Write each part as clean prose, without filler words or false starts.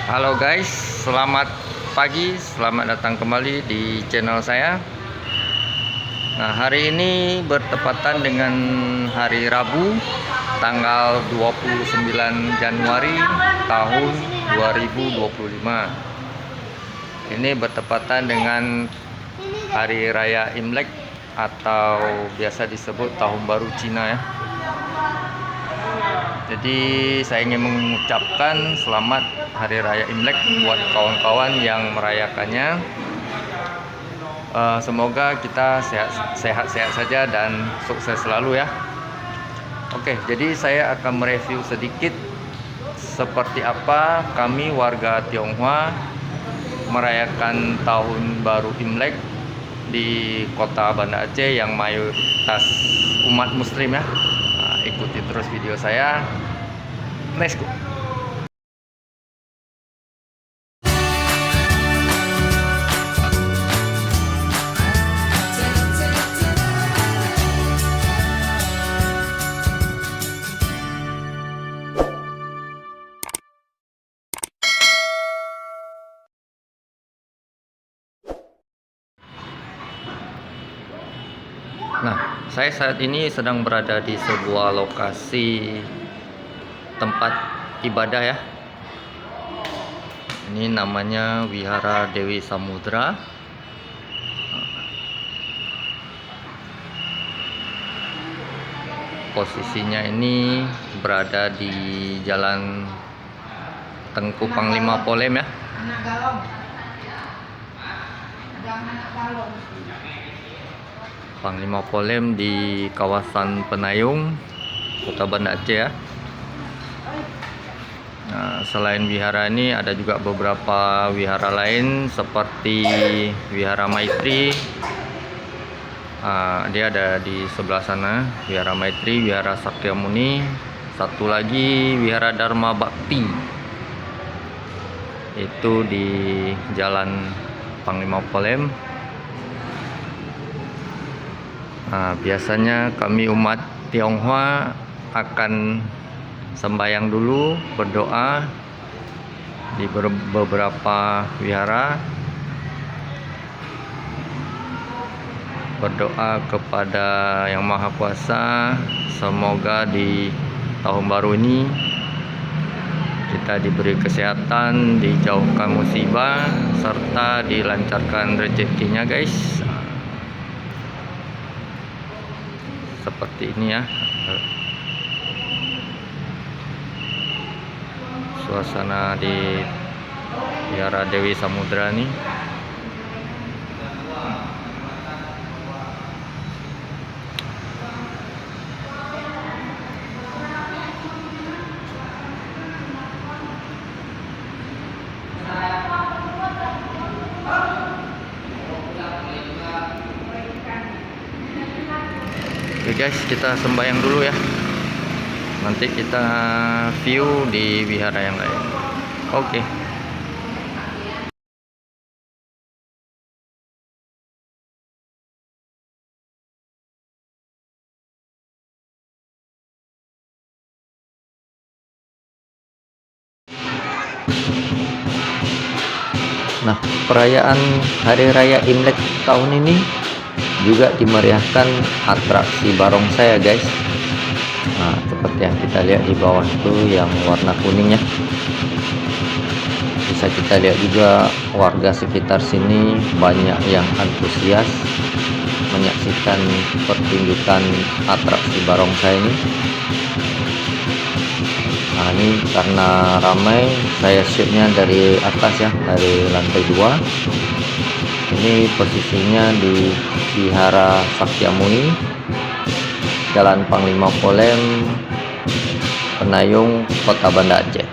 Halo guys, selamat pagi, selamat datang kembali di channel saya. Nah, hari ini bertepatan dengan hari Rabu, tanggal 29 Januari tahun 2025. Ini bertepatan dengan Hari Raya Imlek atau biasa disebut Tahun Baru Cina ya. Jadi saya ingin mengucapkan selamat Hari Raya Imlek buat kawan-kawan yang merayakannya. Semoga kita sehat-sehat saja dan sukses selalu ya. Oke, jadi saya akan mereview sedikit seperti apa kami warga Tionghoa merayakan Tahun Baru Imlek di kota Banda Aceh yang mayoritas umat muslim ya. Ikuti terus video saya. Let's go. Nah, saya saat ini sedang berada di sebuah lokasi tempat ibadah ya. Ini namanya Wihara Dewi Samudra. Posisinya ini berada di Jalan Tengku Panglima Polem ya. Panglima Polem di kawasan Penayung, Kota Banda Aceh ya. Nah, selain wihara ini ada juga beberapa wihara lain seperti Wihara Maitri. Dia ada di sebelah sana, Wihara Maitri, Wihara Sakyamuni. Satu lagi Wihara Dharma Bakti, itu di Jalan Panglima Polem. Nah, biasanya kami umat Tionghoa akan sembahyang dulu, berdoa di beberapa wihara, berdoa kepada Yang Maha Kuasa semoga di tahun baru ini kita diberi kesehatan, dijauhkan musibah, serta dilancarkan rezekinya guys. Seperti ini ya suasana di Wihara Dewi Samudra nih. Oke guys, kita sembahyang dulu ya. Nanti kita view di wihara yang lain. Oke. Nah, perayaan Hari Raya Imlek tahun ini juga dimeriahkan atraksi barongsai ya guys. Nah, seperti yang kita lihat di bawah itu yang warna kuning ya. Bisa kita lihat juga warga sekitar sini banyak yang antusias menyaksikan pertunjukan atraksi barongsai ini. Nah, ini karena ramai, saya shootnya dari atas ya, dari lantai 2. Ini posisinya di Wihara Sakyamuni, Jalan Panglima Polem, Penayung, Kota Banda Aceh.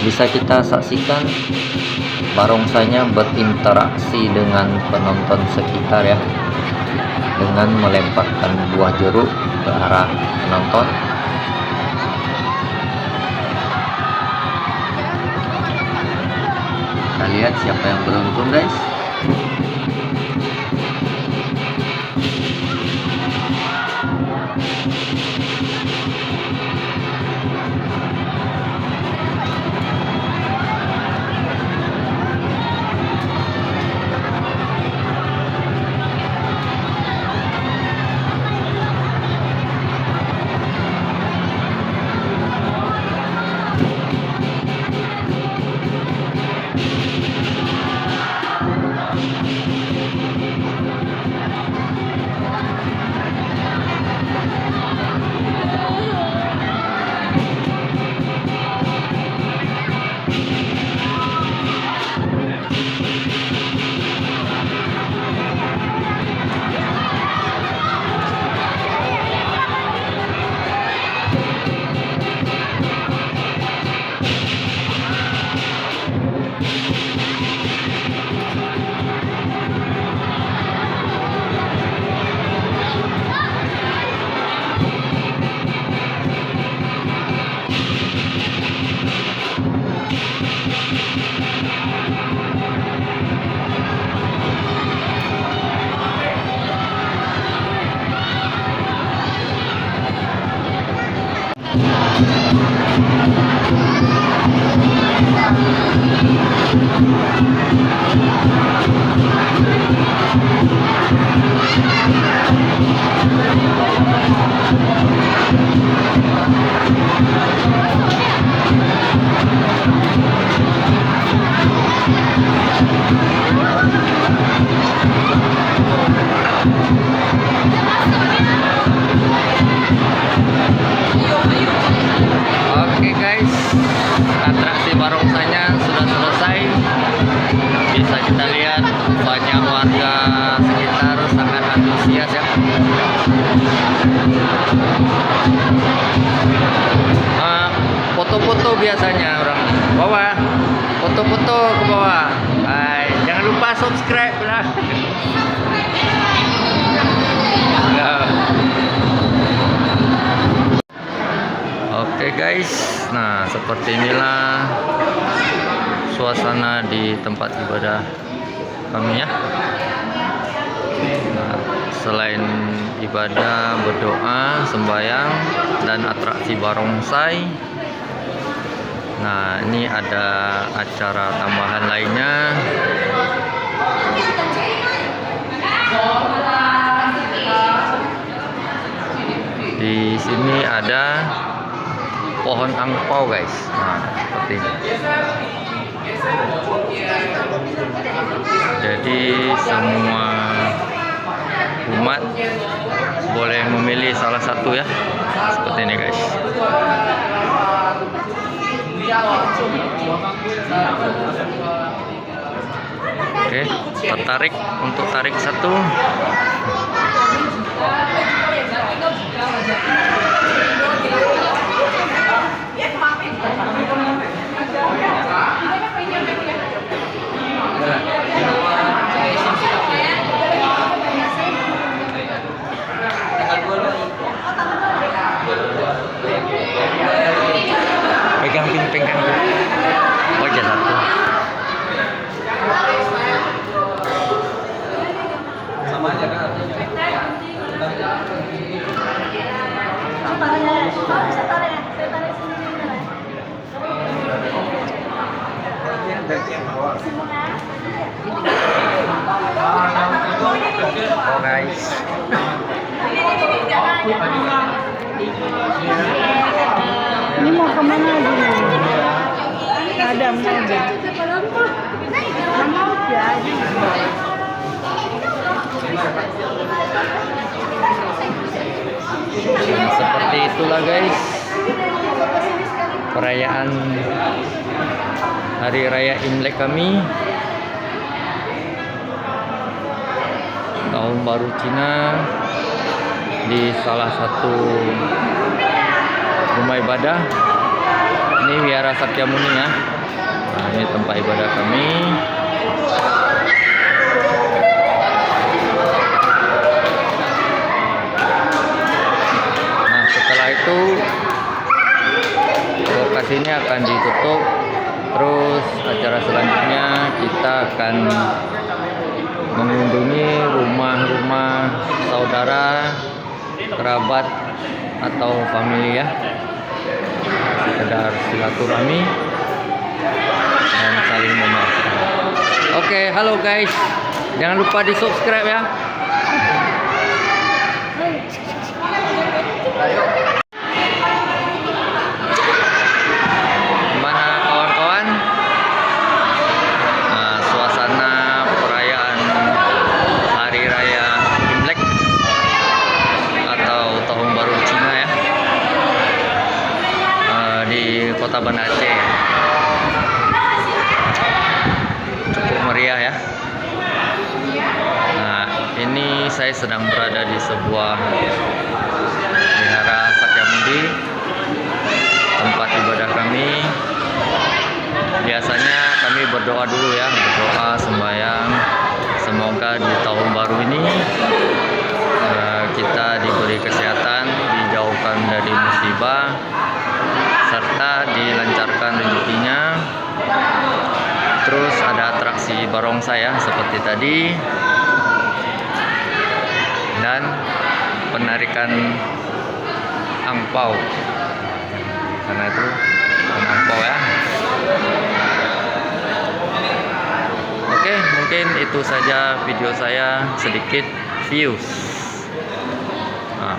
bisa kita saksikan barongsainya berinteraksi dengan penonton sekitar ya, dengan melemparkan buah jeruk ke arah penonton. Kita lihat siapa yang beruntung guys. Oke guys, atraksi barongsainya sudah selesai. Bisa kita lihat banyak warga sekitar sangat antusias ya. Foto-foto biasanya orang bawah, foto-foto ke bawah. Jangan lupa subscribe lah. Oke guys, nah seperti inilah suasana di tempat ibadah kami ya. Nah, selain ibadah, berdoa, sembahyang, dan atraksi barongsai, nah ini ada acara tambahan lainnya. Di sini ada pohon angpau guys. Nah, seperti ini. Jadi semua umat boleh memilih salah satu ya. Seperti ini guys. Oke, tertarik untuk tarik satu. Pegang ping-ping kan. Oh, aja satu. Sama aja kan. Oh guys. Ini mau kemana dulu? Ada mau aja. Mau aja. Nah, seperti itulah guys perayaan Hari Raya Imlek kami, Tahun Baru Cina, di salah satu rumah ibadah. Ini Wihara Sakyamuni ya. Nah, ini tempat ibadah kami. Nah, setelah itu lokasi ini akan ditutup. Terus acara selanjutnya kita akan mengunjungi rumah-rumah saudara, kerabat atau famili ya, sekedar silaturahmi dan saling memaafkan. Oke, halo guys, jangan lupa di subscribe ya. Gimana kawan-kawan? Nah, suasana perayaan Hari Raya Imlek atau Tahun Baru Cina ya, di Kota Banda Aceh. Cukup meriah ya. Nah, ini saya sedang berada di sebuah Wihara Sakyamuni, tempat ibadah kami. Biasanya kami berdoa dulu ya, berdoa sembahyang semoga di tahun baru ini kita diberi kesehatan, dijauhkan dari musibah, serta dilancarkan rezekinya. Terus ada atraksi barongsai ya seperti tadi, dan penarikan angpau. Karena itu angpau ya. Oke, mungkin itu saja video saya, sedikit views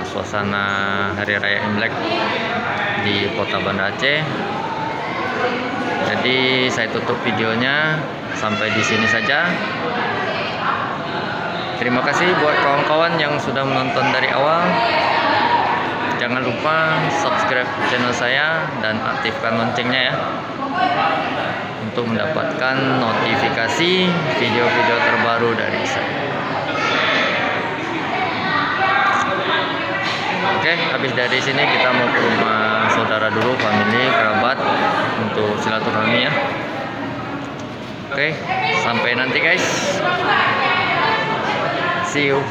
suasana Hari Raya Imlek di Kota Banda Aceh. Jadi saya tutup videonya sampai di sini saja. Terima kasih buat kawan-kawan yang sudah menonton dari awal. Jangan lupa subscribe channel saya dan aktifkan loncengnya ya, untuk mendapatkan notifikasi video-video terbaru dari saya. Oke, habis dari sini kita mau ke rumah saudara dulu, famili, kerabat, untuk silaturahmi ya. Oke, sampai nanti guys. See you.